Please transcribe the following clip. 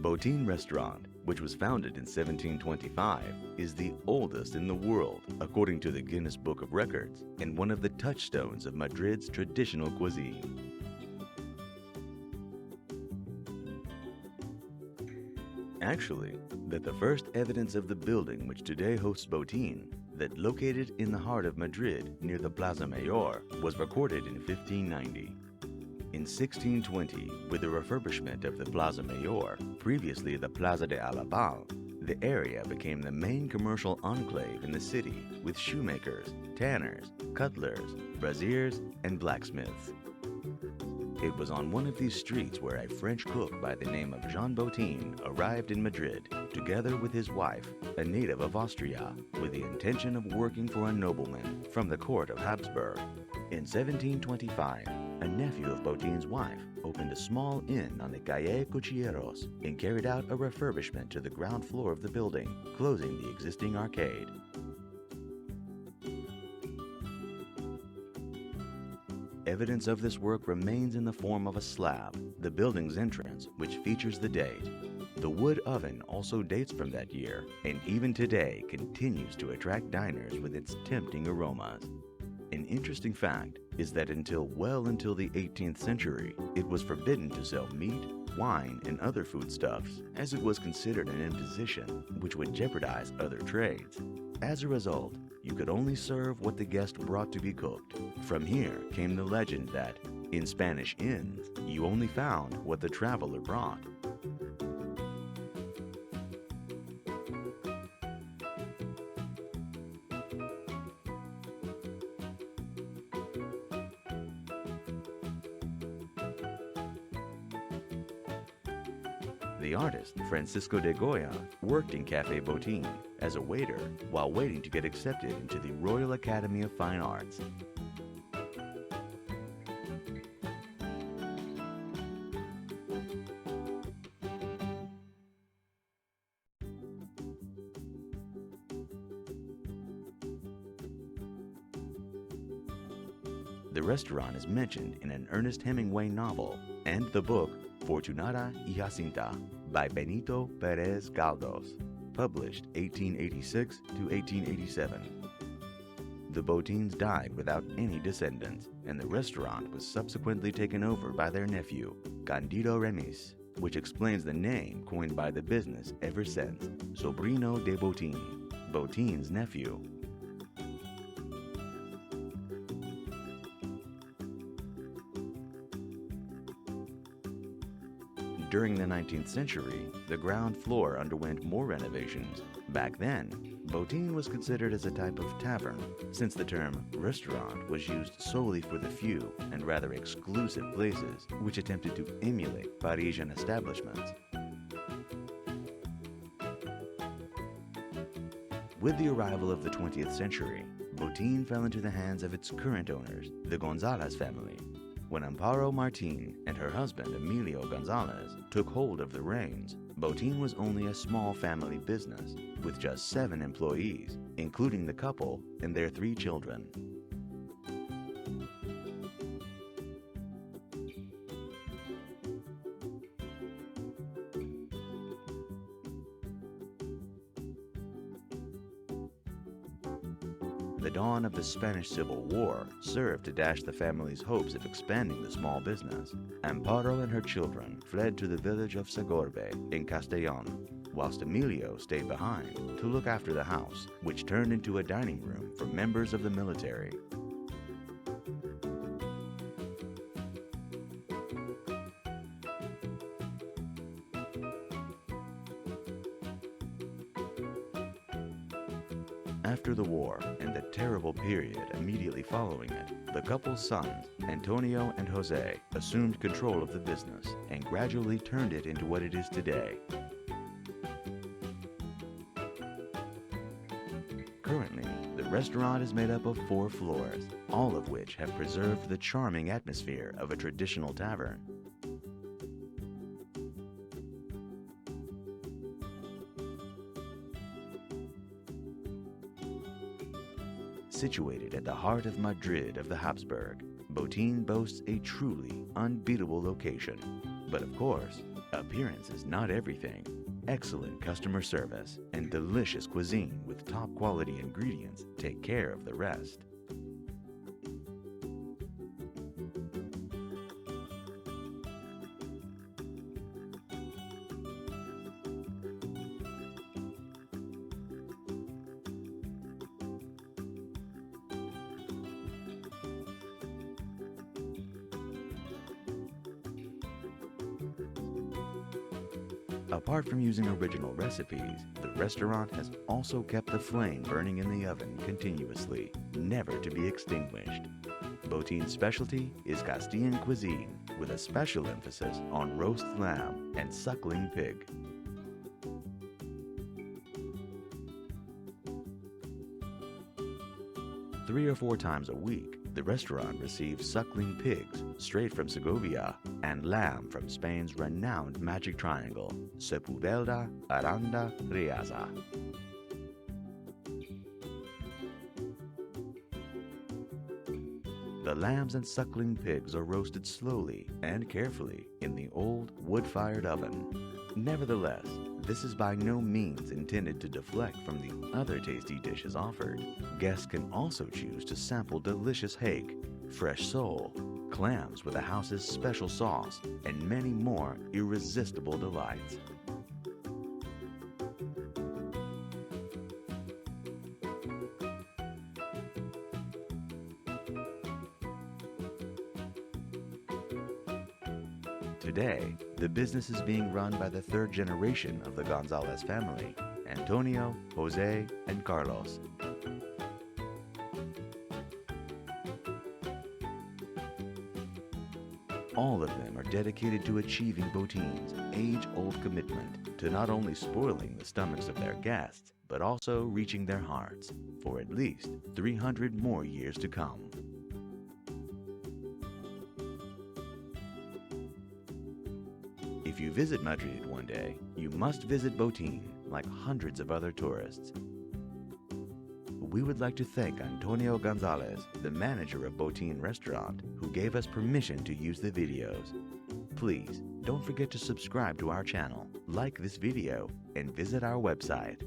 Botín Restaurant, which was founded in 1725, is the oldest in the world, according to the Guinness Book of Records, and one of the touchstones of Madrid's traditional cuisine. Actually, that the first evidence of the building which today hosts Botín, that located in the heart of Madrid near the Plaza Mayor, was recorded in 1590. In 1620, with the refurbishment of the Plaza Mayor, previously the Plaza de Alabal, the area became the main commercial enclave in the city with shoemakers, tanners, cutlers, braziers, and blacksmiths. It was on one of these streets where a French cook by the name of Jean Botín arrived in Madrid, together with his wife, a native of Austria, with the intention of working for a nobleman from the court of Habsburg. In 1725, a nephew of Botín's wife opened a small inn on the Calle Cuchilleros and carried out a refurbishment to the ground floor of the building, closing the existing arcade. Evidence of this work remains in the form of a slab, the building's entrance, which features the date. The wood oven also dates from that year, and even today continues to attract diners with its tempting aromas. An interesting fact is that until the 18th century, it was forbidden to sell meat, wine, and other foodstuffs, as it was considered an imposition which would jeopardize other trades. As a result, you could only serve what the guest brought to be cooked. From here came the legend that, in Spanish inns, you only found what the traveler brought. The artist Francisco de Goya worked in Café Botín as a waiter while waiting to get accepted into the Royal Academy of Fine Arts. The restaurant is mentioned in an Ernest Hemingway novel and the book Fortunata y Jacinta by Benito Pérez Galdós, published 1886 to 1887. The Botíns died without any descendants, and the restaurant was subsequently taken over by their nephew, Cándido Remis, which explains the name coined by the business ever since, Sobrino de Botín, Botín's nephew. During the 19th century, the ground floor underwent more renovations. Back then, Botín was considered as a type of tavern, since the term restaurant was used solely for the few and rather exclusive places which attempted to emulate Parisian establishments. With the arrival of the 20th century, Botín fell into the hands of its current owners, the González family. When Amparo Martín and her husband Emilio González took hold of the reins, Botín was only a small family business with just 7 employees, including the couple and their 3 children. The dawn of the Spanish Civil War served to dash the family's hopes of expanding the small business. Amparo and her children fled to the village of Segorbe in Castellón, whilst Emilio stayed behind to look after the house, which turned into a dining room for members of the military. After the war and the terrible period immediately following it, the couple's sons, Antonio and Jose, assumed control of the business and gradually turned it into what it is today. Currently, the restaurant is made up of 4 floors, all of which have preserved the charming atmosphere of a traditional tavern. Situated at the heart of Madrid of the Habsburg, Botín boasts a truly unbeatable location. But of course, Appearance is not everything. Excellent customer service and delicious cuisine with top quality ingredients take care of the rest. Apart from using original recipes, the restaurant has also kept the flame burning in the oven continuously, never to be extinguished. Botin's specialty is Castilian cuisine, with a special emphasis on roast lamb and suckling pig. Three or four times a week, the restaurant receives suckling pigs straight from Segovia and lamb from Spain's renowned Magic Triangle, Sepúlveda, Aranda, Riaza. The lambs and suckling pigs are roasted slowly and carefully in the old wood-fired oven. Nevertheless, this is by no means intended to deflect from the other tasty dishes offered. Guests can also choose to sample delicious hake, fresh sole, clams with the house's special sauce, and many more irresistible delights. Today, the business is being run by the third generation of the Gonzalez family, Antonio, Jose, and Carlos. All of them are dedicated to achieving Botin's age-old commitment to not only spoiling the stomachs of their guests, but also reaching their hearts for at least 300 more years to come. If you visit Madrid one day, you must visit Botín like hundreds of other tourists. We would like to thank Antonio Gonzalez, the manager of Botín Restaurant, who gave us permission to use the videos. Please don't forget to subscribe to our channel, like this video, and visit our website.